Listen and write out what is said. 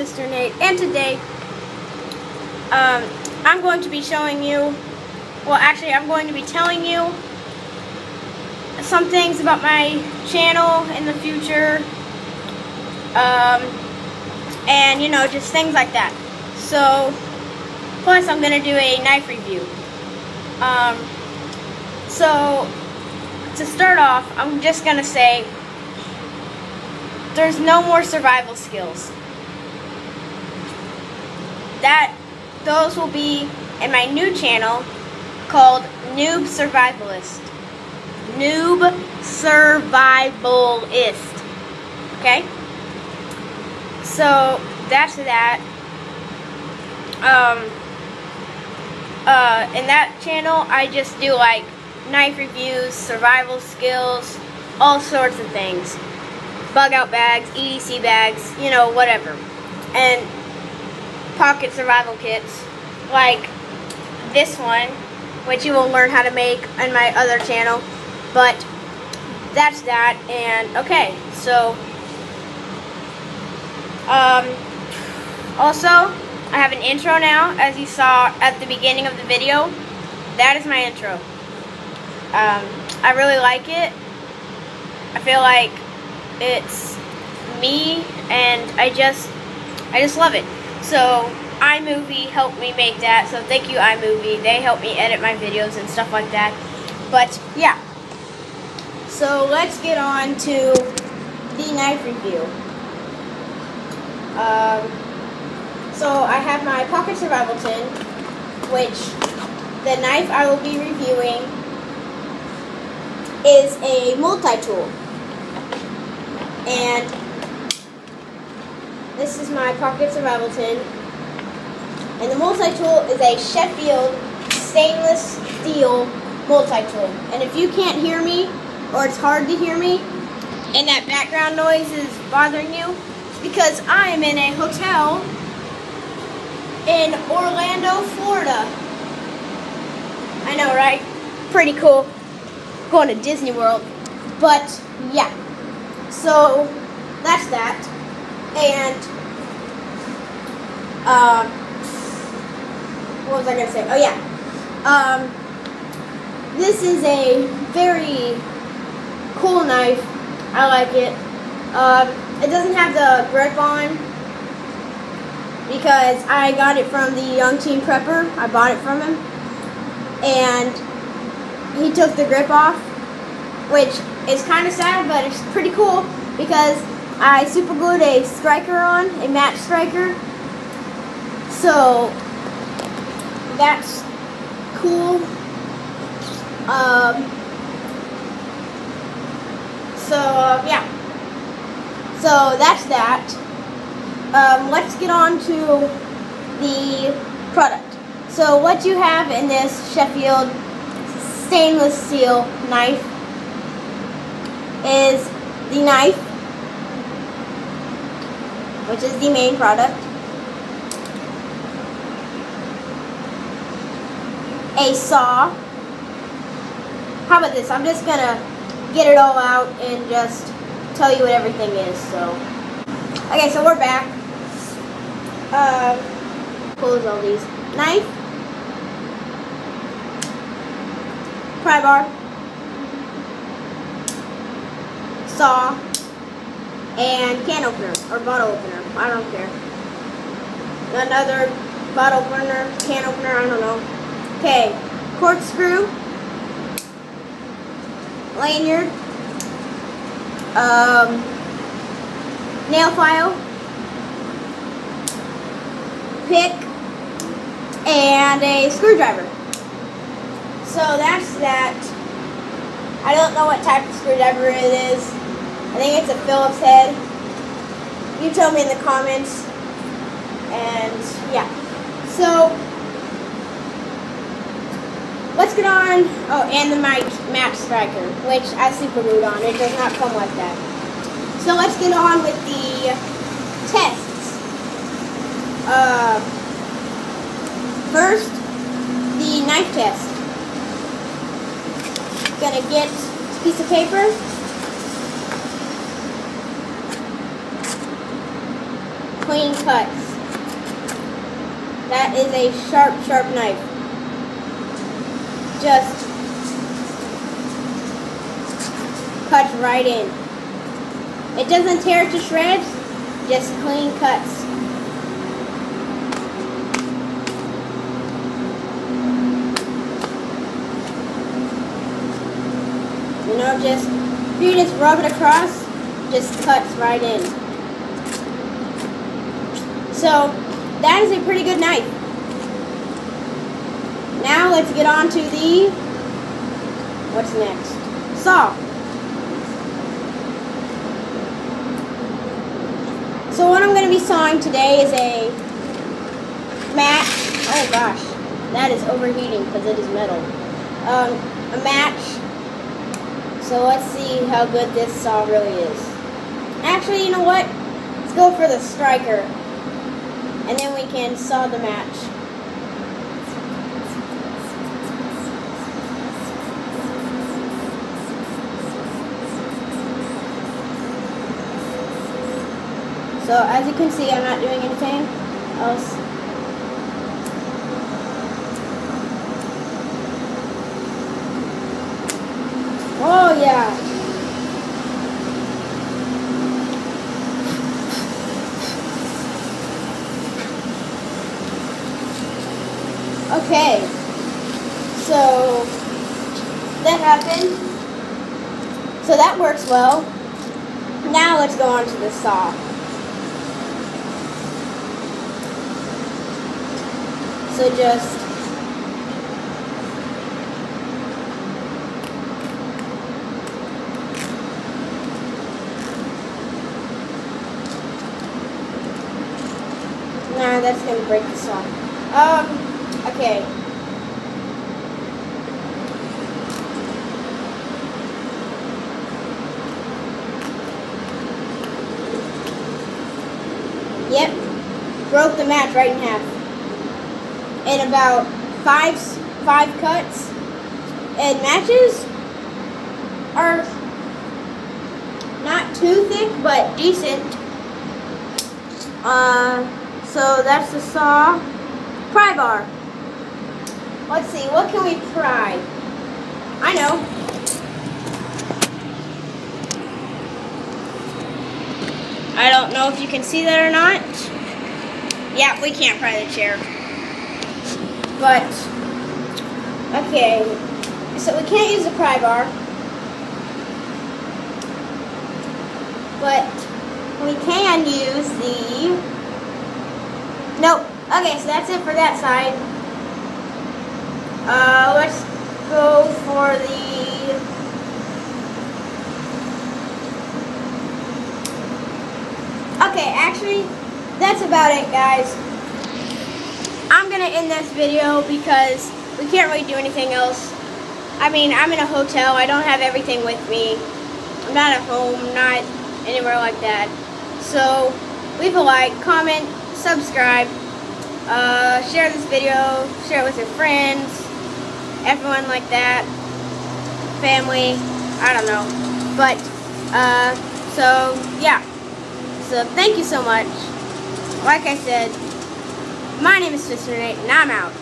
Mr. Nate, and today I'm going to be showing you, well actually I'm going to be telling you some things about my channel in the future, and you know, just things like that. So, plus I'm going to do a knife review. So, to start off, I'm just going to say, there's no more survival skills. Those will be in my new channel called Noob Survivalist. Noob Survivalist. Okay? So, that's that. In that channel, I just do like knife reviews, survival skills, all sorts of things. Bug out bags, EDC bags, you know, whatever. And pocket survival kits, like this one, which you will learn how to make on my other channel. But that's that, and okay, so also, I have an intro now, as you saw at the beginning of the video. That is my intro. I really like it. I feel like it's me, and I just love it. So, iMovie helped me make that, so thank you iMovie. They helped me edit my videos and stuff like that. But, yeah. So, let's get on to the knife review. So, I have my pocket survival tin, which the knife I will be reviewing is a multi-tool. And this is my pocket survival tin. And the multi-tool is a Sheffield stainless steel multi-tool. And if you can't hear me, or it's hard to hear me, and that background noise is bothering you, because I am in a hotel in Orlando, Florida. I know, right? Pretty cool. Going to Disney World. But, yeah. So, that's that. And, what was I going to say? Oh, yeah. This is a very cool knife. I like it. It doesn't have the grip on because I got it from the Young Teen Prepper. I bought it from him. And he took the grip off, which is kind of sad, but it's pretty cool because I super glued a striker on, a match striker. So that's cool. Yeah. So that's that. Let's get on to the product. So what you have in this Sheffield stainless steel knife is the knife, which is the main product, a saw. How about this? I'm just gonna get it all out and just tell you what everything is. So, okay, so we're back. Close all these. Knife, pry bar, saw, and can opener, or bottle opener. I don't care. Another bottle opener, can opener, I don't know. Okay, corkscrew, lanyard, nail file, pick, and a screwdriver. So that's that. I don't know what type of screwdriver it is. I think it's a Phillips head. You tell me in the comments. And yeah. So let's get on. Oh, and the match striker, which I super glued on. It does not come like that. So let's get on with the tests. First, the knife test. Gonna get a piece of paper. clean cuts. That is a sharp, sharp knife. Just cuts right in. It doesn't tear to shreds, just clean cuts. You know, if you just rub it across, just cuts right in. So, that is a pretty good knife. Now let's get on to the, what's next? Saw. So what I'm going to be sawing today is a match. Oh gosh, that is overheating because it is metal. A match. So let's see how good this saw really is. Actually, you know what? Let's go for the striker. And then we can saw the match. So as you can see, I'm not doing anything else. Oh yeah. Okay, so that happened. So that works well. Now let's go on to the saw. So just nah, that's gonna break the saw. Okay. Yep. Broke the match right in half. In about five cuts. And matches are not too thick, but decent. So that's the saw. Pry bar. Let's see, what can we pry? I know. I don't know if you can see that or not. Yeah, we can't pry the chair. But, okay. So we can't use the pry bar. But we can use the... Nope. Okay, so that's it for that side. Let's go for the... Okay, actually, that's about it, guys. I'm going to end this video because we can't really do anything else. I mean, I'm in a hotel. I don't have everything with me. I'm not at home, not anywhere like that. So, leave a like, comment, subscribe, share this video, share it with your friends, everyone like that, family, I don't know. But, so, yeah. So, thank you so much. Like I said, my name is Mr. Nate, and I'm out.